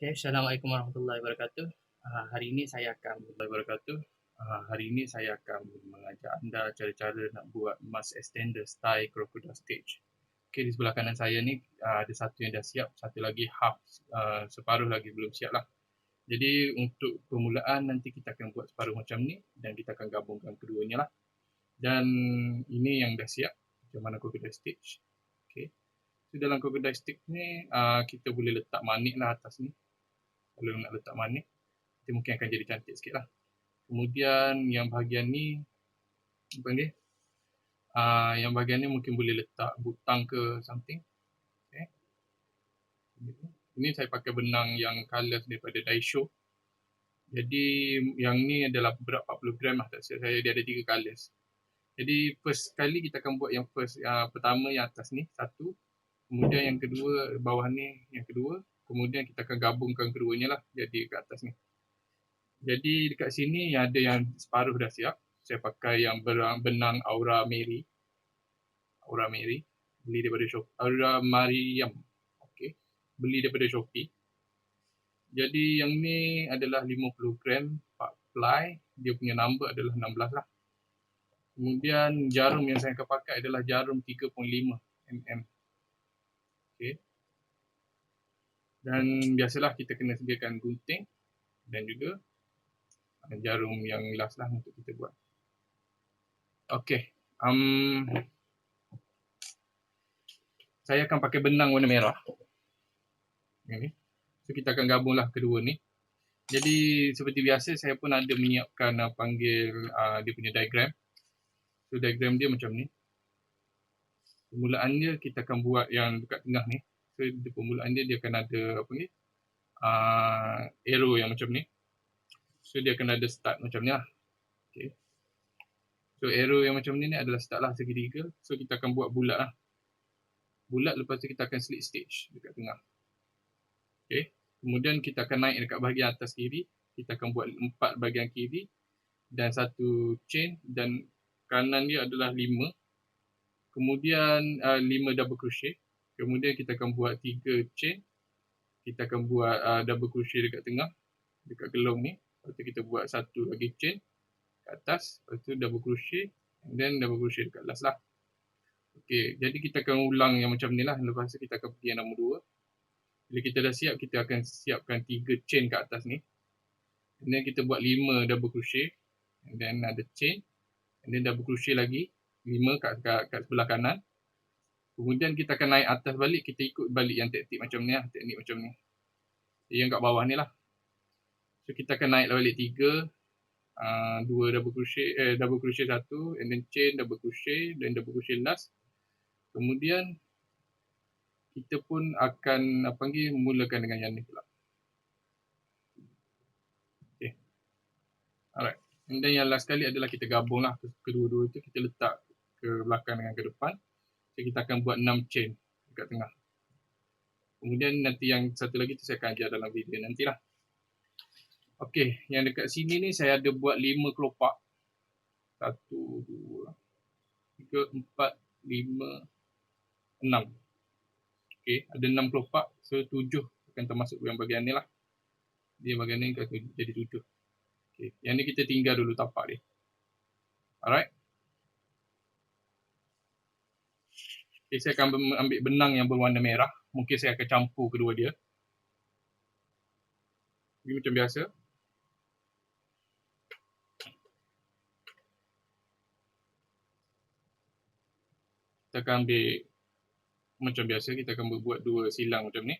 Oke, Assalamualaikum warahmatullahi wabarakatuh. Hari ini saya akan mengajak anda cara-cara nak buat mask extender style crocodile stitch. Okey, di sebelah kanan saya ni ada satu yang dah siap, satu lagi half, separuh lagi belum siap lah. Jadi untuk permulaan nanti kita akan buat separuh macam ni dan kita akan gabungkan keduanya lah. Dan ini yang dah siap, macam mana crocodile stitch. Okey. So dalam crocodile stitch ni kita boleh letak manik lah atas ni. Kalau nak letak manik, dia mungkin akan jadi cantik sikit lah. Kemudian yang bahagian ni, apa panggil? Yang bahagian ni mungkin boleh letak butang ke something. Okay. Ini saya pakai benang yang colours daripada Daisho. Jadi yang ni adalah berat 40 gram lah. Tak silap saya, dia ada 3 colours. Jadi first kali kita akan buat yang pertama yang atas ni, satu. Kemudian yang kedua, bawah ni yang kedua. Kemudian kita akan gabungkan keduanya lah jadi kat atas ni. Jadi dekat sini ada yang separuh dah siap. Saya pakai yang benang Aura Mary. Beli daripada Shopee. Aura Mariam. Okey. Beli daripada Shopee. Jadi yang ni adalah 50 gram 4 ply. Dia punya number adalah 16 lah. Kemudian jarum yang saya akan pakai adalah jarum 3.5 mm. Okey. Dan biasalah kita kena sediakan gunting dan juga jarum yang last lah untuk kita buat. Okey. Saya akan pakai benang warna merah. Ini. So kita akan gabunglah kedua ni. Jadi seperti biasa saya pun ada menyiapkan dia punya diagram. So diagram dia macam ni. Permulaannya kita akan buat yang dekat tengah ni. So permulaan dia akan ada arrow yang macam ni. So dia akan ada start macam ni lah. Okay. So arrow yang macam ni adalah start lah segitiga. So kita akan buat bulat lah. Bulat, lepas tu kita akan slit stitch dekat tengah. Okay. Kemudian kita akan naik dekat bahagian atas kiri. Kita akan buat 4 bahagian kiri dan 1 chain, dan kanan dia adalah 5. Kemudian 5 double crochet. Kemudian kita akan buat 3 chain. Kita akan buat double crochet dekat tengah, dekat gelong ni. Lepas tu kita buat 1 lagi chain kat atas. Lepas tu double crochet and then double crochet dekat last lah. Okey, jadi kita akan ulang yang macam ni lah. Lepas tu kita akan pergi yang nombor 2. Bila kita dah siap, kita akan siapkan 3 chain kat atas ni. And then kita buat 5 double crochet. And then ada chain. And then double crochet lagi 5 kat sebelah kanan. Kemudian kita akan naik atas balik. Kita ikut balik yang teknik macam ni lah. Teknik macam ni. Yang kat bawah ni lah. So kita akan naik balik 3. 2 double crochet 1. And then chain, double crochet. Dan double crochet last. Kemudian kita pun akan mulakan dengan yang ni pula. Okay. Alright. And then yang last kali adalah kita gabung lah. Kedua-dua tu kita letak ke belakang dengan ke depan. So kita akan buat 6 chain dekat tengah. Kemudian nanti yang satu lagi tu saya akan ajar dalam video nantilah. Okey, yang dekat sini ni saya ada buat 5 kelopak. 1, 2, 3, 4, 5, 6. Okey, ada 6 kelopak. So 7 akan termasuk yang bahagian ni lah. Dia bahagian ni akan jadi 7. Okey, yang ni kita tinggal dulu tapak dia. Alright. Okay, saya akan ambil benang yang berwarna merah. Mungkin saya akan campur kedua dia. Ini macam biasa. Kita akan ambil macam biasa. Kita akan buat 2 silang macam ni.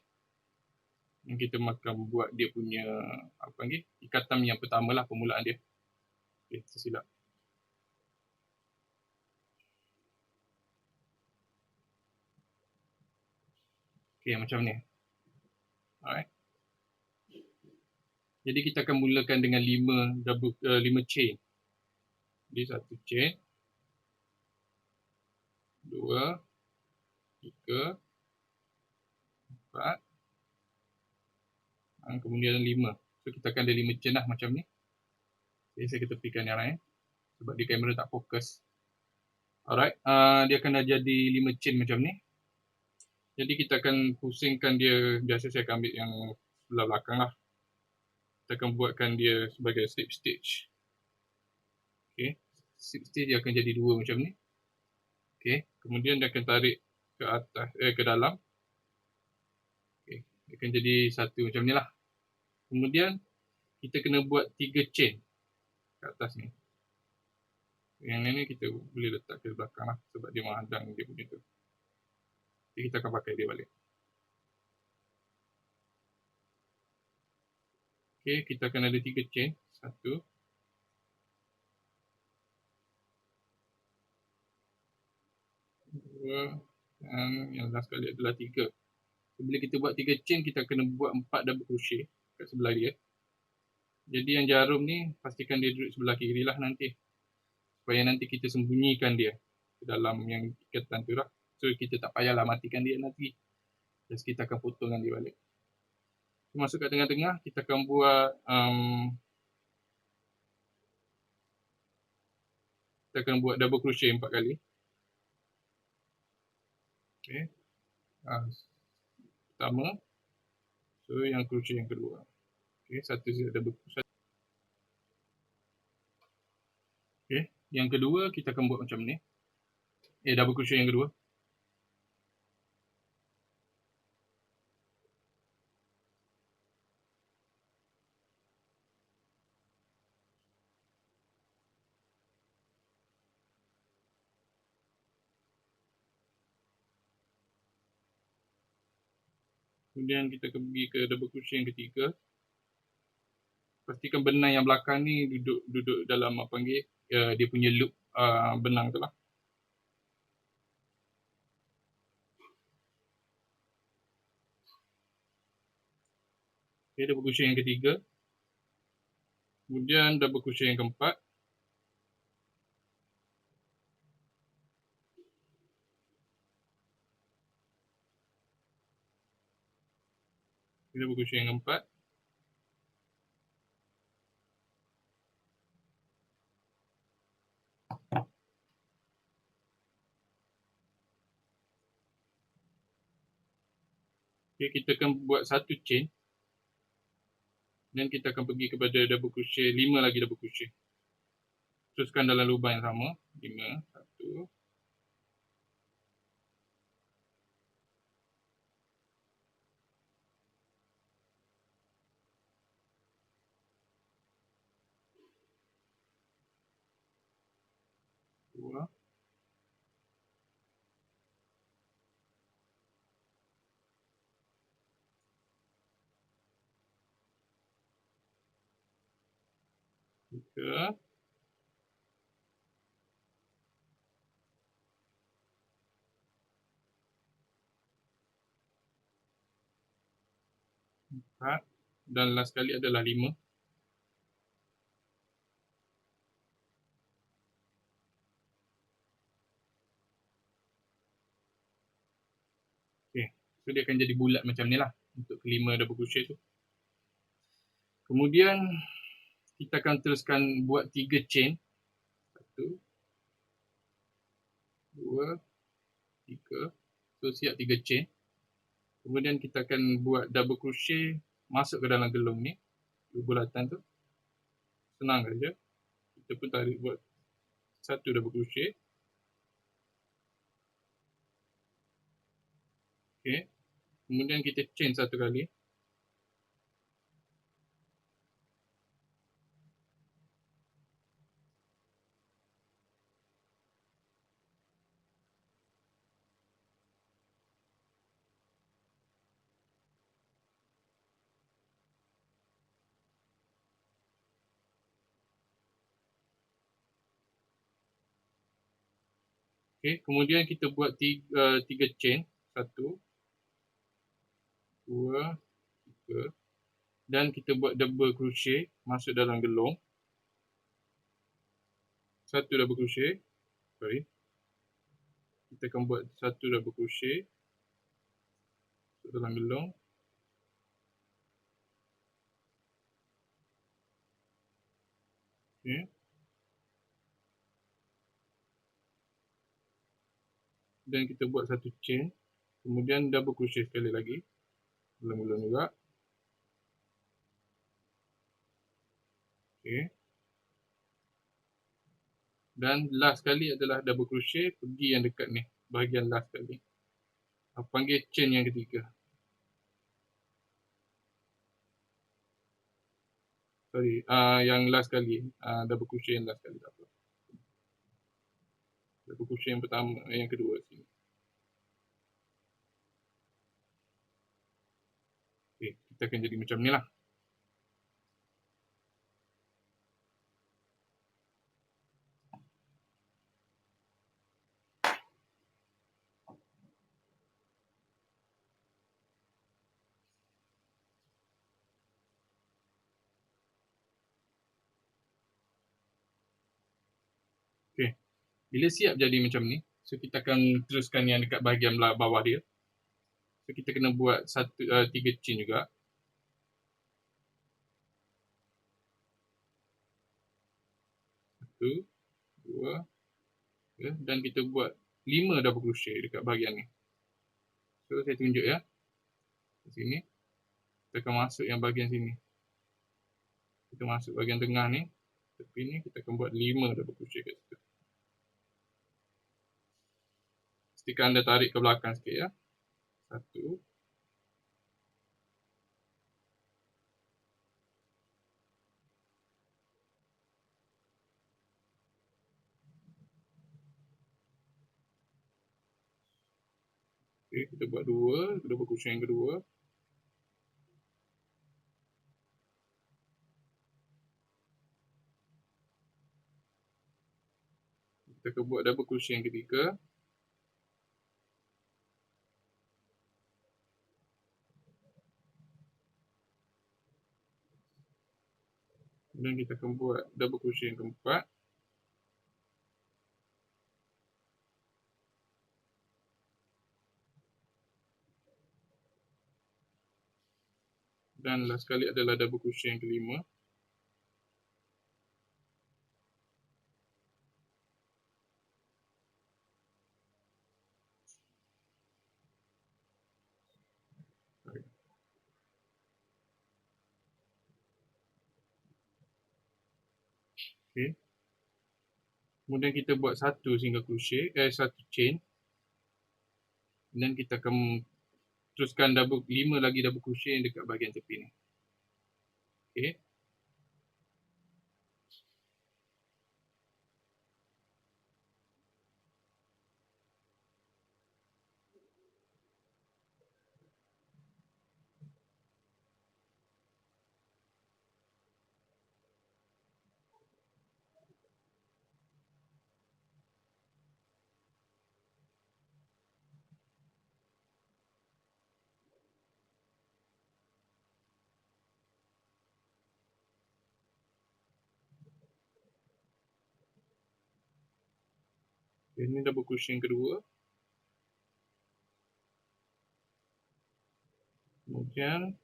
Dan kita akan buat dia punya ikatan yang pertama lah, permulaan dia. Okay, tersilap. Okay, macam ni. Alright. Jadi kita akan mulakan dengan 5 chain. Jadi 1 chain, 2, 3, 4, dan kemudian 5. So kita akan ada 5 chain lah macam ni. Okay, saya ketepikan yang lain sebab di kamera tak fokus. Alright, dia akan dah jadi 5 chain macam ni. Jadi kita akan pusingkan dia. Biasa saya akan ambil yang sebelah belakang lah. Kita akan buatkan dia sebagai slip stitch. Okay. Slip stitch dia akan jadi 2 macam ni. Okay. Kemudian dia akan tarik ke atas, ke dalam. Okay. Dia akan jadi 1 macam ni lah. Kemudian kita kena buat 3 chain ke atas ni. Yang ni kita boleh letak ke belakang lah, sebab dia menghadang dia punya tu. Jadi kita akan pakai dia balik. Okay, kita akan ada 3 chain. 1, 2, dan yang last kali adalah 3. Bila kita buat 3 chain, kita kena buat 4 double crochet kat sebelah dia. Jadi yang jarum ni pastikan dia duduk sebelah kiri lah nanti, supaya nanti kita sembunyikan dia ke dalam yang ikatan tu lah. So kita tak payahlah matikan dia nanti. Just kita akan potongkan dia balik. Masuk kat tengah-tengah, kita akan buat double crochet 4 kali. Okay. Pertama. So yang crochet yang kedua. Okay, satu double crochet. Okay, yang kedua kita akan buat macam ni. Double crochet yang kedua. Kemudian kita pergi ke double crochet yang ketiga. Pastikan benang yang belakang ni duduk dalam apa panggil, dia punya loop benang tu lah. Okay, double crochet yang ketiga. Kemudian double crochet yang keempat. Double crochet yang keempat. Okay, kita akan buat satu chain. Dan kita akan pergi kepada double crochet, 5 lagi double crochet. Teruskan dalam lubang yang sama. 5, 1. Dua. Tiga. 4. Dan last kali adalah 5. Okay. So dia akan jadi bulat macam ni lah untuk kelima double crochet tu. Kemudian kita akan teruskan buat 3 chain. 1, 2, 3. So siap 3 chain. Kemudian kita akan buat double crochet masuk ke dalam gelung ni. Bulatan tu. Senang saja. Kita pun tarik buat 1 double crochet. Okay. Kemudian kita chain 1 kali. Okay. Kemudian kita buat 3 chain. 1, 2, 3. Dan kita buat double crochet masuk dalam gelung. 1 double crochet. Sorry. Kita akan buat 1 double crochet masuk dalam gelung. Okay. Dan kita buat 1 chain. Kemudian double crochet sekali lagi. Gelung-gelung juga. Okey. Dan last sekali adalah double crochet pergi yang dekat ni, bahagian last sekali. Panggil chain yang ketiga. Sorry, yang last sekali, double crochet yang last sekali tak apa. Double crochet yang pertama, yang kedua sini. Okey, kita akan jadi macam ni lah. Okey. Bila siap jadi macam ni, so kita akan teruskan yang dekat bahagian bawah dia. So kita kena buat 3 chain juga. 1, 2, dan kita buat 5 double crochet dekat bahagian ni. So saya tunjuk ya. Di sini. Kita akan masuk yang bahagian sini. Kita masuk bahagian tengah ni. Tepi ni kita akan buat 5 double crochet kat situ. Pastikan anda tarik ke belakang sikit ya. 1. Okay, kita buat 2 double crochet yang kedua. Kita akan buat double crochet yang ketiga. Kemudian kita akan buat double crochet yang keempat. Dan last sekali adalah double crochet yang kelima. Okay. Kemudian kita buat satu single crochet, satu chain. Dan kita akan teruskan 5 lagi double crochet yang dekat bahagian tepi ni. Okay. Ini double crochet yang kedua. Kemudian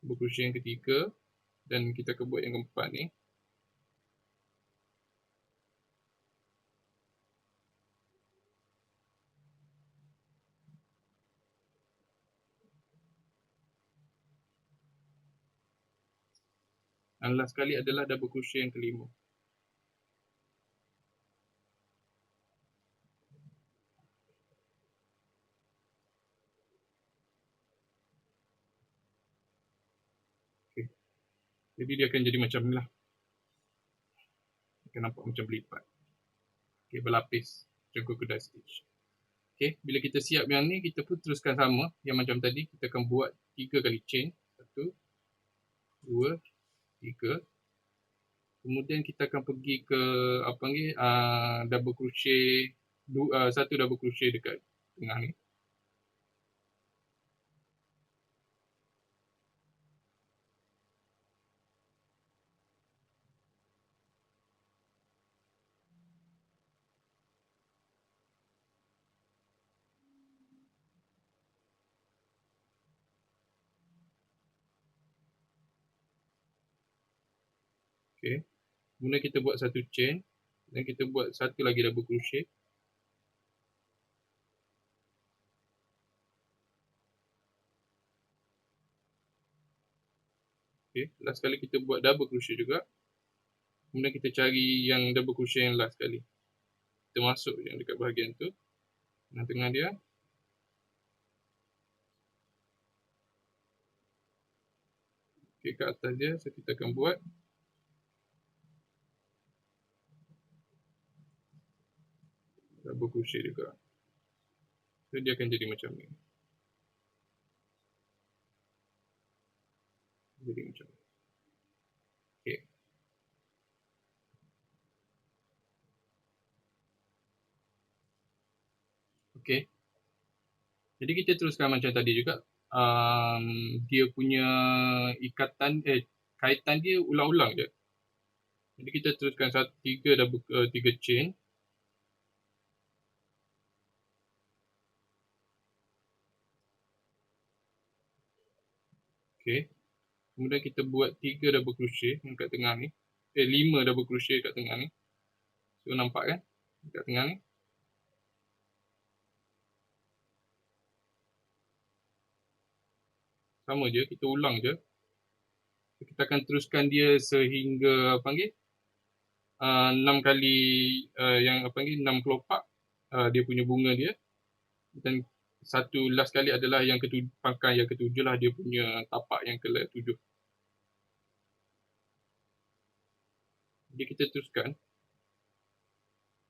double crochet yang ketiga. Dan kita akan buat yang keempat ni. Dan last sekali adalah double crochet yang kelima. Okay. Jadi dia akan jadi macam ni lah. Akan nampak macam berlipat. Okay, berlapis. Macam crocodile stitch. Okay, bila kita siap yang ni, kita pun teruskan sama. Yang macam tadi, kita akan buat 3 kali chain. 1, 2, 3. Kemudian kita akan pergi ke double crochet, 1 double crochet dekat tengah ni. Okay. Kemudian kita buat 1 chain dan kita buat 1 lagi double crochet. Okay, last kali kita buat double crochet juga. Kemudian kita cari yang double crochet yang last kali. Kita masuk yang dekat bahagian tu, tengah-tengah dia. Okay, kat atas dia, so kita akan buat double crochet juga. So dia akan jadi macam ni. Jadi macam ni. Okay. Okay. Jadi kita teruskan macam tadi juga. Dia punya ikatan, kaitan dia ulang-ulang je. Jadi kita teruskan tiga chain. Okay. Kemudian kita buat 3 double crochet yang kat tengah ni. 5 double crochet kat tengah ni. So nampak kan? Kat tengah ni. Sama je, kita ulang je. Kita akan teruskan dia sehingga 6 kali yang 6 kelopak dia punya bunga dia. Dan satu last kali adalah yang pangkal yang ketujuh lah, dia punya tapak yang ke-7. Jadi kita teruskan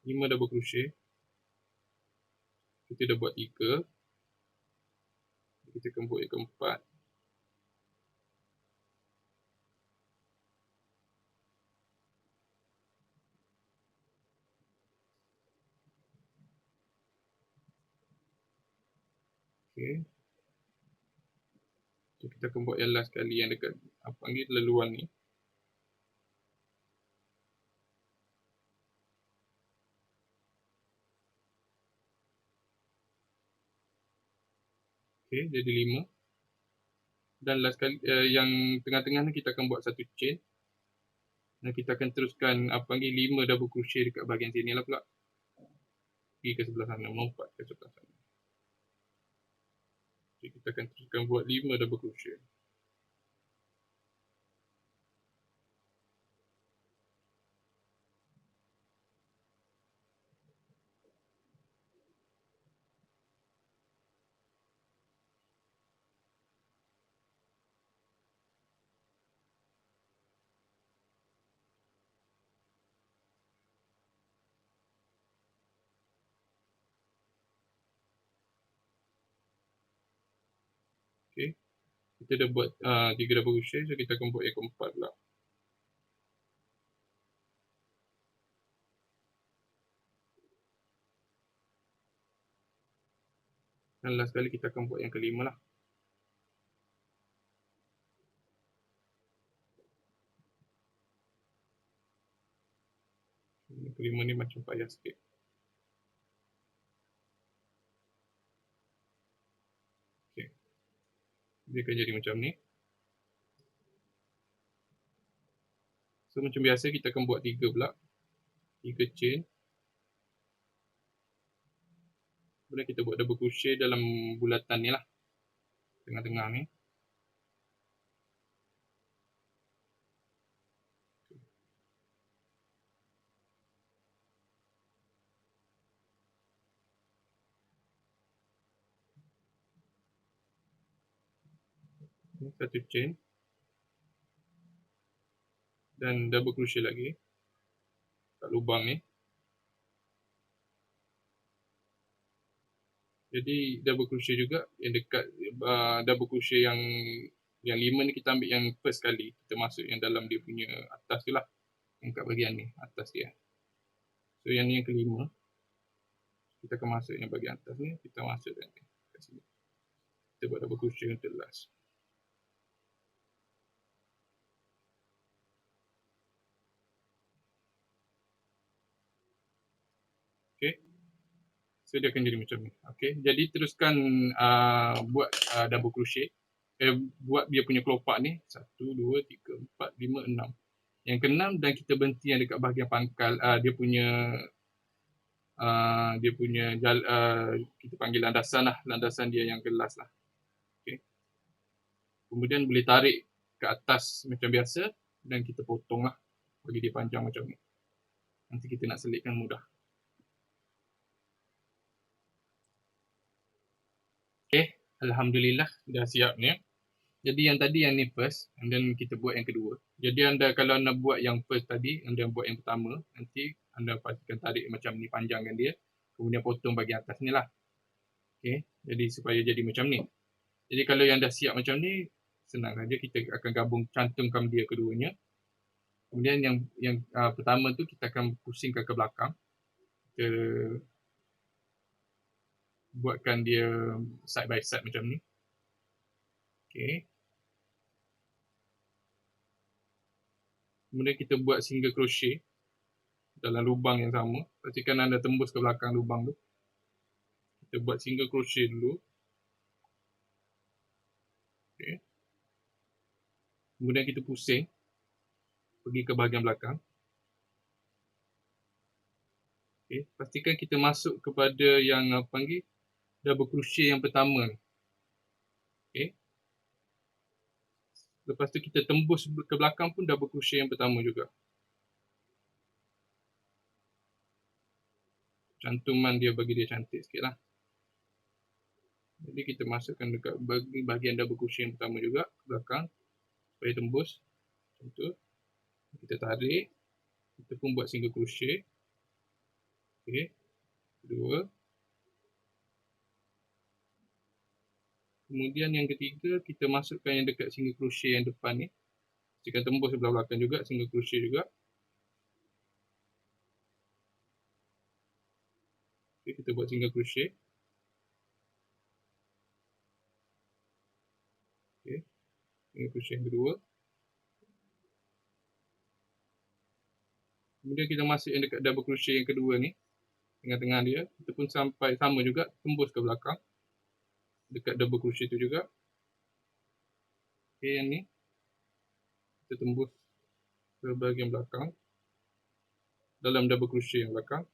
5 double crochet. Kita dah buat 3. Kita akan buat yang keempat. Okay. So, kita akan buat yang last kali yang dekat laluan ni. Okay, jadi 5. Dan last kali yang tengah-tengah ni kita akan buat satu chain. Dan kita akan teruskan 5 double crochet dekat bahagian sini lah pula. Pergi ke sebelah sana, melompat ke sebelah sana. Okay, kita akan teruskan buat 5 double crochet. Okay. Kita dah buat 3 double crochet, so kita akan buat yang keempat pula. Dan last kali kita akan buat yang kelima lah. Yang kelima ni macam payah sikit. Okay. Dia akan jadi macam ni. So macam biasa kita akan buat 3 pula. 3 chain. Kemudian kita buat double crochet dalam bulatan ni lah. Tengah-tengah ni. Satu chain. Dan double crochet lagi. Kat lubang ni. Jadi double crochet juga yang dekat double crochet yang 5 ni kita ambil yang first kali. Kita masuk yang dalam dia punya atas tu lah. Yang kat bahagian ni, atas dia. So yang ni yang kelima. Kita akan masuk yang bahagian atas ni. Kita masuk kat sini. Kita buat double crochet untuk last. Okay. So dia akan jadi macam ni. Okay. Jadi teruskan buat double crochet. Buat dia punya kelopak ni. 1, 2, 3, 4, 5, 6. Yang ke-6 dan kita berhenti yang dekat bahagian pangkal. Dia punya kita panggil landasan lah. Landasan dia yang ke last lah. Okay. Kemudian boleh tarik ke atas macam biasa dan kita potong lah bagi dia panjang macam ni. Nanti kita nak selitkan mudah. Okay, Alhamdulillah dah siap ni. Jadi yang tadi yang ni first, and then kita buat yang kedua. Jadi anda kalau anda buat yang first tadi, anda buat yang pertama, nanti anda pastikan tarik macam ni, panjangkan dia, kemudian potong bahagian atas ni lah. Okay, jadi supaya jadi macam ni. Jadi kalau yang dah siap macam ni, senang saja kita akan gabung, cantumkan dia keduanya. Kemudian yang pertama tu kita akan pusingkan ke belakang. Kita buatkan dia side by side macam ni. Okay. Kemudian kita buat single crochet dalam lubang yang sama. Pastikan anda tembus ke belakang lubang tu. Kita buat single crochet dulu. Okay. Kemudian kita pusing pergi ke bahagian belakang. Okay. Pastikan kita masuk kepada yang panggil double crochet yang pertama. Okay. Lepas tu kita tembus ke belakang pun double crochet yang pertama juga. Cantuman dia bagi dia cantik sikit lah. Jadi kita masukkan dekat bahagian double crochet yang pertama juga ke belakang supaya tembus. Macam tu. Kita tarik. Kita pun buat single crochet. Okay. Kedua. Kemudian yang ketiga, kita masukkan yang dekat single crochet yang depan ni. Jika tembus sebelah belakang juga, single crochet juga. Okay, kita buat single crochet. Okay. Single crochet yang kedua. Kemudian kita masuk yang dekat double crochet yang kedua ni. Tengah-tengah dia. Kita pun sampai sama juga, tembus ke belakang. Dekat double crochet tu juga. Okay, yang ni. Kita tembus ke bahagian belakang. Dalam double crochet yang belakang.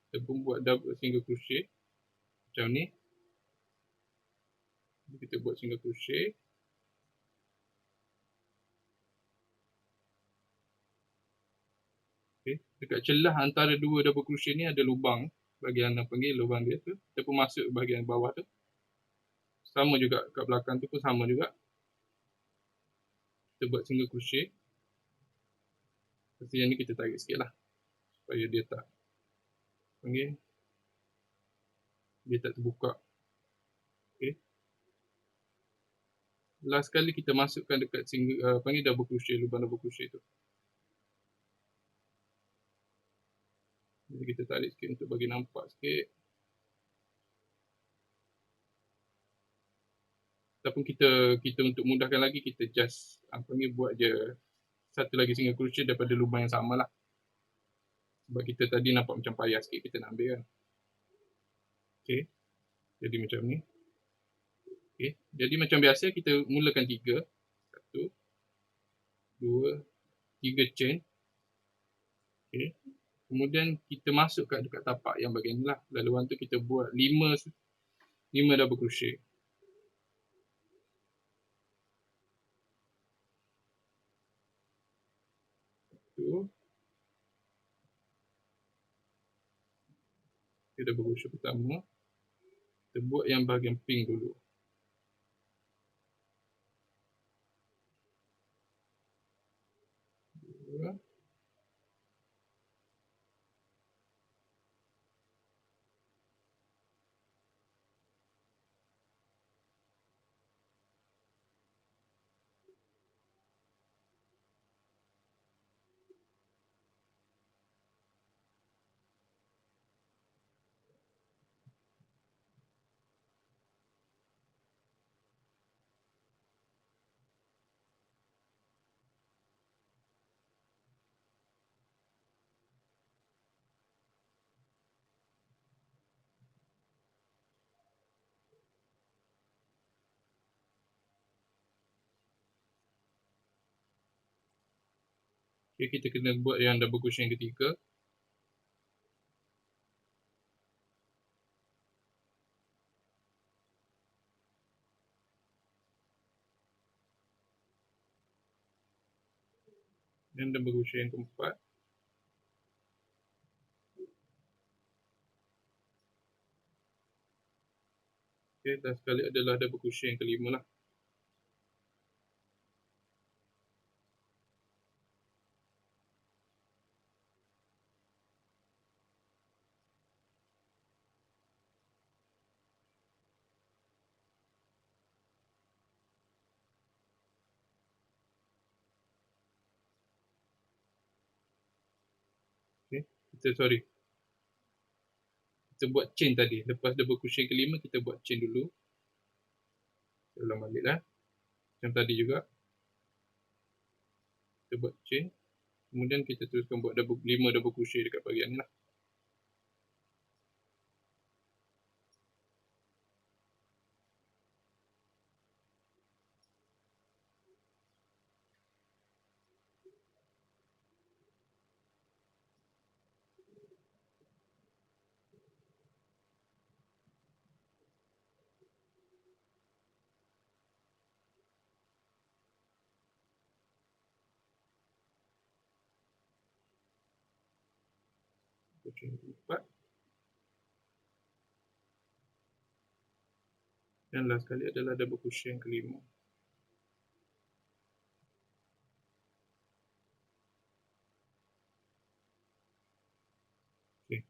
Kita pun buat double single crochet. Macam ni. Kita buat single crochet. Okay. Dekat celah antara dua double crochet ni ada lubang. Bahagian apa panggil lubang dia tu. Kita pun masuk bahagian bawah tu. Sama juga kat belakang tu pun sama juga. Kita buat single crochet. Lepas yang ni kita tarik sikit lah. Supaya dia tak panggil. Dia tak terbuka. Okay. Last kali kita masukkan dekat single panggil double crochet, lubang double crochet tu. Jadi kita tarik sikit untuk bagi nampak sikit. Ataupun kita untuk mudahkan lagi, kita just panggil buat je satu lagi single crochet daripada lubang yang sama lah. Sebab kita tadi nampak macam payah sikit kita nak ambil kan. Okay. Jadi macam ni. Okay. Jadi macam biasa kita mulakan 3. 1, 2, 3 chain. Okay. Kemudian kita masuk dekat tapak yang bahagian ni lah. Laluan tu kita buat 5 double crochet. Tu. Kita double crochet pertama. Kita buat yang bahagian pink dulu. Dua. Okay, kita kena buat yang double crochet yang ketiga. Dan double crochet yang keempat. Okay, dan sekali adalah double crochet yang kelima lah. Okay, kita buat chain tadi. Lepas double crochet kelima, kita buat chain dulu. Kita ulang balik lah. Macam tadi juga. Kita buat chain. Kemudian kita teruskan buat 5 double crochet dekat bahagian ni lah. Crochet yang keempat. Dan last kali adalah double crochet yang kelima. Okay.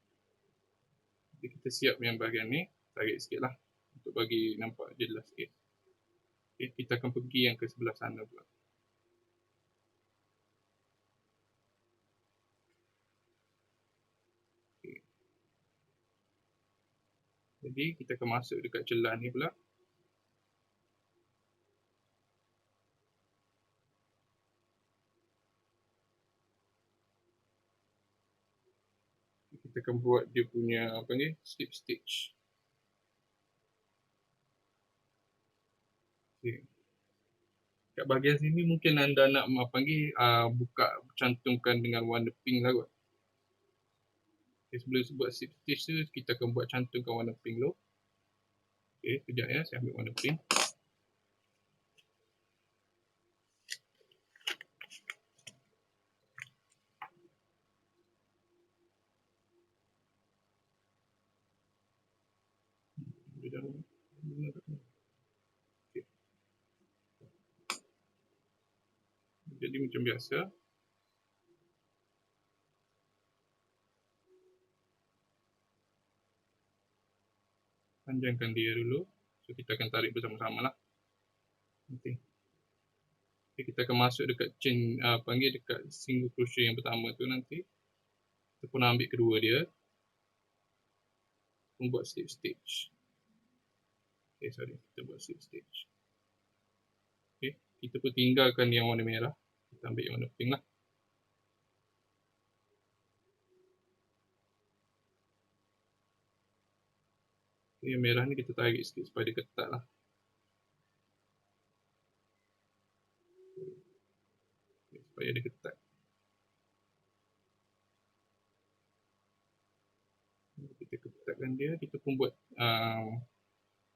Jadi kita siap yang bahagian ni. Tarik sikit lah. Untuk bagi nampak jelas sikit. Okay, kita akan pergi yang ke sebelah sana pula. Okay. Jadi kita akan masuk dekat celah ni pula. Kita akan buat dia punya apa ni, slip stitch. Okay. Kat bahagian sini mungkin anda nak buka cantumkan dengan warna pink lah kot. Okay, sebelum buat slip stitch tu, kita akan buat cantumkan warna pink dulu. Okay, sekejap ya, saya ambil warna pink. Okay. Jadi macam biasa. Panjangkan dia dulu. So kita akan tarik bersama-sama lah. Okay. Okay, kita akan masuk dekat chain dekat single crochet yang pertama tu nanti. Kita pun ambil kedua dia. Membuat slip stitch. Okay, sorry. Kita buat slip stitch. Okay. Kita pun tinggalkan yang warna merah. Kita ambil yang warna pink lah. Okay, yang merah ni kita tarik sikit supaya dia ketat lah. Okay, supaya dia ketat. Kita ketatkan dia. Kita pun buat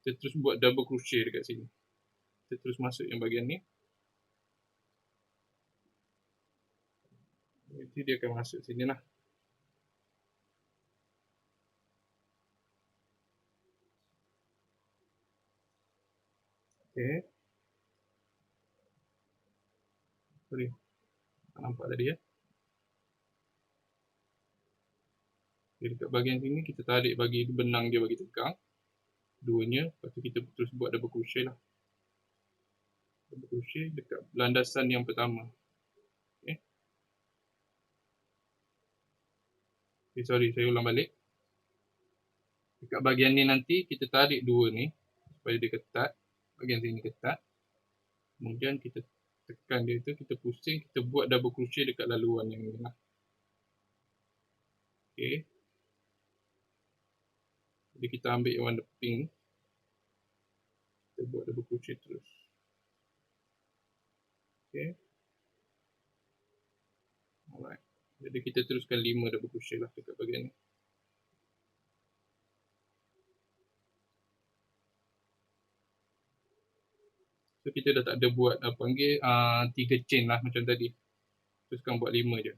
kita terus buat double crochet dekat sini. Kita terus masuk yang bahagian ni. Nanti dia akan masuk sini lah. Okay. Sorry. Tak nampak tadi ya. Okay, dekat bahagian sini kita tarik bagi benang dia bagi tegang. Duanya. Lepas tu kita terus buat double crochet lah. Double crochet dekat landasan yang pertama. Okay. Okay, sorry. Saya ulang balik. Dekat bahagian ni nanti kita tarik dua ni. Supaya dia ketat. Bahagian sini ketat. Kemudian kita tekan dia tu. Kita pusing. Kita buat double crochet dekat laluan yang ni lah. Okay. Jadi kita ambil yang warna pink. Kita buat double crochet terus. Okay. Alright. Jadi kita teruskan 5 double crochet lah dekat bahagian ni. So kita dah tak ada buat 3 chain lah macam tadi. So sekarang buat 5 je.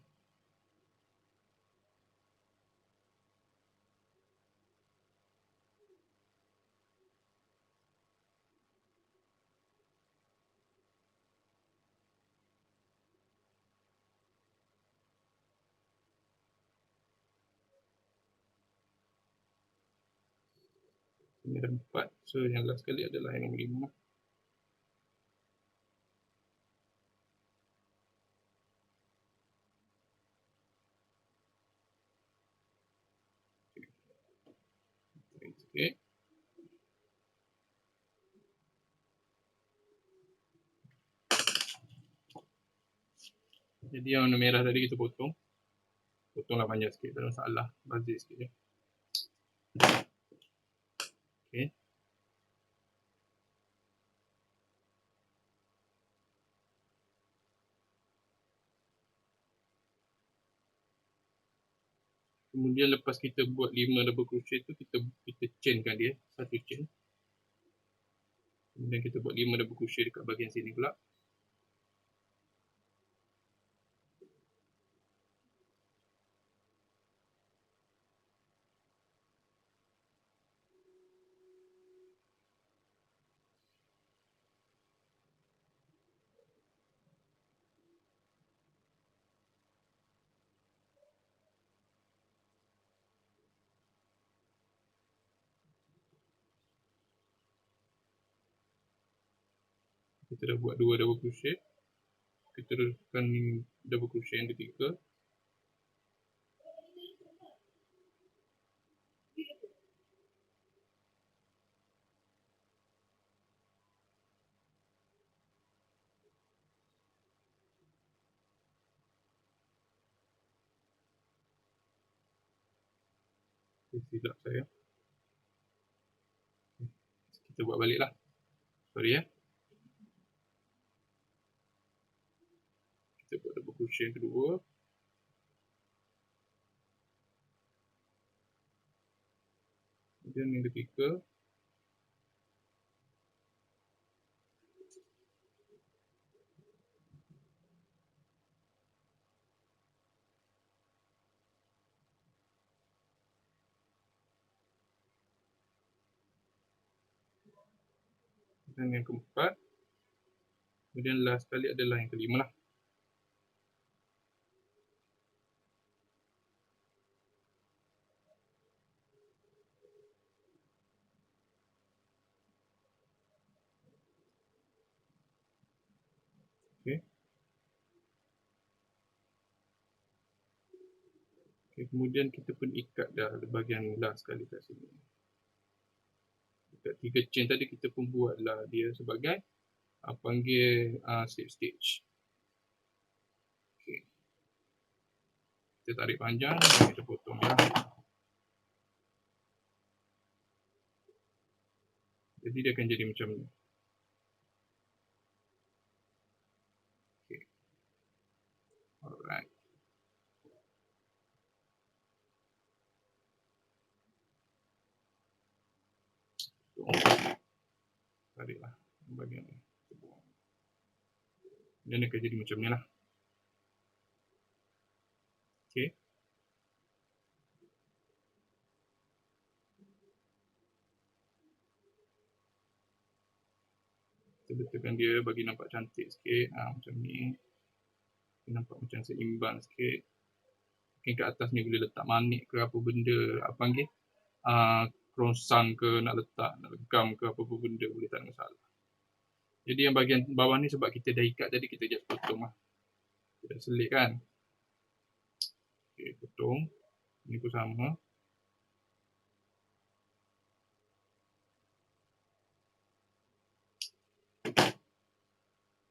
Ini ada 4. So yang last sekali adalah yang nombor 5. Okay. Jadi yang warna merah tadi kita potong. Potonglah panjang sikit, tak ada masalah. Bazir sikit je. Okay. Kemudian lepas kita buat 5 double crochet tu, kita chainkan dia, satu chain. Kemudian kita buat 5 double crochet dekat bahagian sini pula. Kita dah buat 2 double crochet. Kita teruskan double crochet yang ketiga. Silap saya. Kita buat balik lah. Sorry ya. Kita buat double crochet yang kedua. Kemudian yang ketiga. Dan yang keempat. Kemudian last sekali adalah yang kelima lah. Okay. Okay, kemudian kita pun ikat dah bahagian last sekali kat sini. Dekat 3 chain tadi kita pun buatlah dia sebagai panggil slip stitch. Okay. Kita tarik panjang dan kita potong ya. Jadi dia akan jadi macam ni. Okay. Alright. Tariklah bahagian ni. Dan dia akan jadi macam ni lah. Okay. Kita betulkan dia bagi nampak cantik sikit. Macam ni. Nampak macam seimbang sikit. Mungkin kat atas ni boleh letak manik ke apa benda. Apa panggil? Croissant ke nak letak, nak legam ke apa benda boleh, tak ada masalah. Jadi yang bahagian bawah ni sebab kita dah ikat tadi, kita just potong lah. Kita dah selit kan. Okay, potong. Ni pun sama.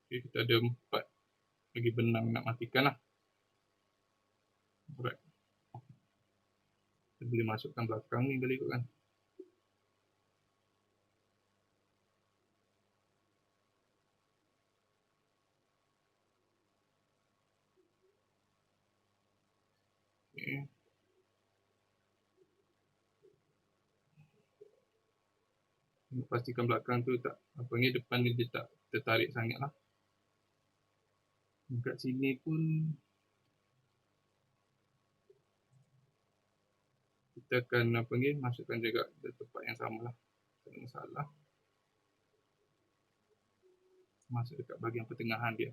Okay, kita ada 4 lagi benang nak matikan lah. Alright. Kita boleh masukkan belakang ni kali kot kan. Okay. Pastikan belakang tu tak, apa ni, depan ni dia tak tertarik sangat lah. Dekat sini pun kita akan masukkan juga ke tempat yang sama lah, tak ada masalah. Masuk dekat bahagian pertengahan dia.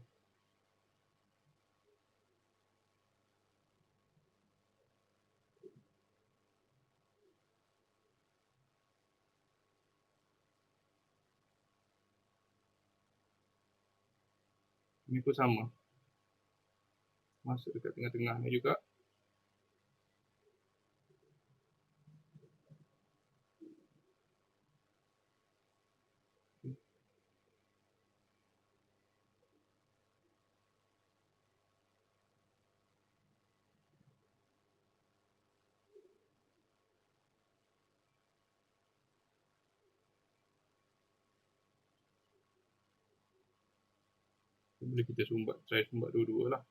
Ini pun sama, masuk dekat tengah-tengahnya juga. Boleh kita try sumbat dua-dua lah.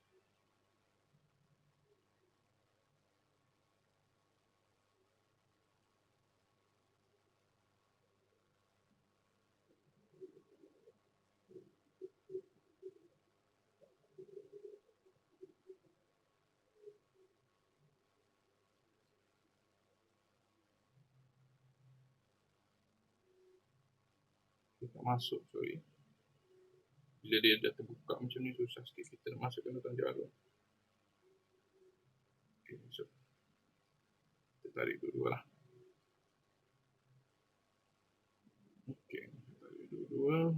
Kita masuk, sorry. Bila dia dah terbuka macam ni, susah sikit kita nak masukkan datang jarum. Okay, masuk. Kita tarik dua-dua lah. Okay, tarik dua-dua.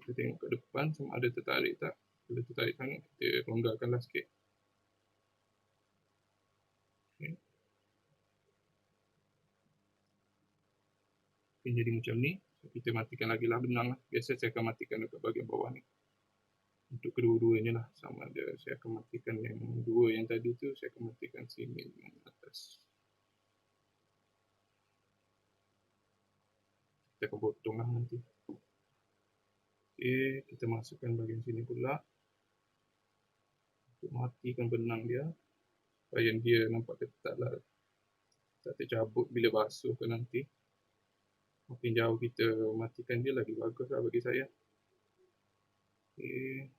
Kita tengok ke depan sama ada tertarik tak. Bila tertarik sangat, kita longgarkanlah sikit. Okay. Okay, jadi macam ni. Kita matikan lagi lah benang lah. Biasa saya akan matikan dekat bahagian bawah ni. Untuk kedua-duanya lah. Sama ada saya akan matikan yang dua yang tadi tu, saya akan matikan sini yang atas. Kita akan potong lah nanti. Okay, kita masukkan bahagian sini pula. Untuk matikan benang dia. Supaya dia nampak ketat lah. Tak tercabut bila basuh ke nanti. Makin jauh kita matikan dia lagi bagus lah bagi saya. Okay.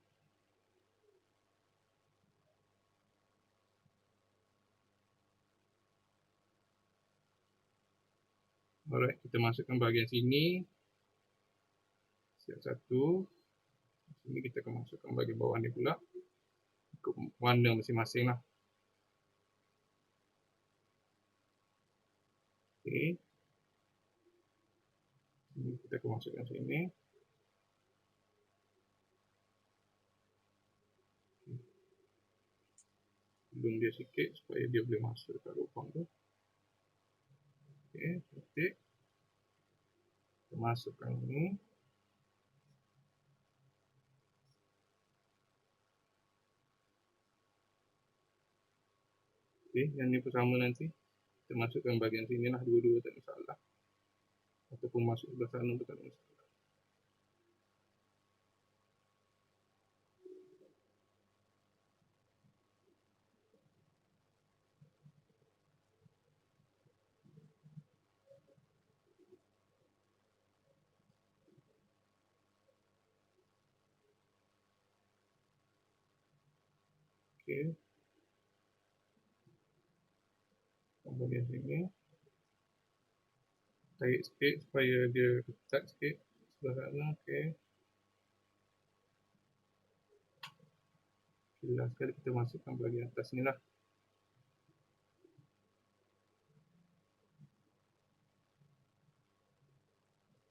Alright, kita masukkan bahagian sini. Siap satu. Sini kita akan masukkan bahagian bawah ni pula. Ikut warna masing-masing lah. Okay. Ini kita akan masukkan sini. Belum dia sikit supaya dia boleh masuk dekat lubang tu. Okay, titik. Kita masukkan ini. Okay, yang ni pun sama nanti. Kita masukkan bahagian sini lah, dua-dua tak masalah. Ataupun masuk sebelah sana pun tak masalah. Okay. Bahagian sini. Tarik sikit supaya dia ketat sikit. Sebelah sana, okay. Last sekali kita masukkan bahagian atas ni lah.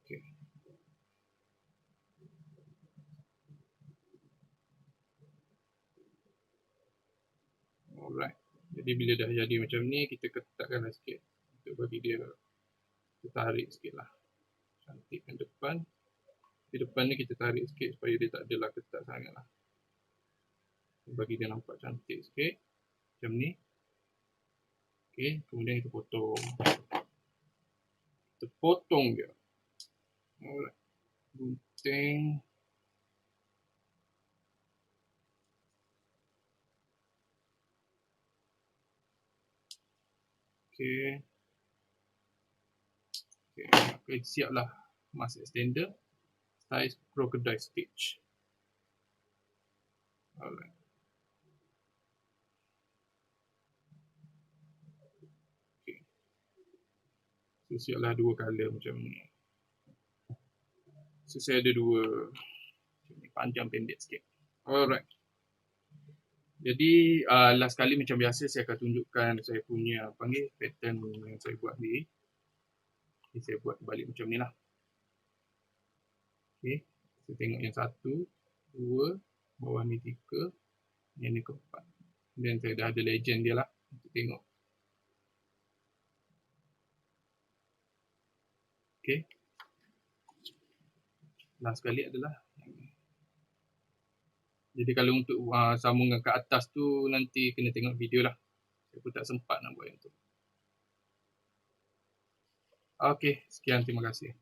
Okay. Alright. Jadi bila dah jadi macam ni, kita ketatkanlah sikit. Untuk bagi dia tarik sikit lah. Cantikkan depan. Di depan ni kita tarik sikit supaya dia tak adalah ketat sangat lah. Bagi dia nampak cantik sikit. Macam ni. Okay, kemudian kita potong. Kita potong dia. Alright. Gunting. Okay. Okay, siaplah mask extender size crocodile stitch. Alright. Okay. So siaplah dua color macam ni. So saya ada dua panjang pendek sikit. Alright. Jadi last kali macam biasa saya akan tunjukkan saya punya pattern yang saya buat ni. Jadi saya buat balik macam ni lah. Okay. Saya tengok yang 1, 2, bawah ni 3, yang ni ke-4. Dan saya dah ada legend dia lah untuk tengok. Okay. Last sekali adalah jadi kalau untuk sambungan ke atas tu nanti kena tengok video lah. Saya pun tak sempat nak buat yang tu. Okay, sekian, terima kasih.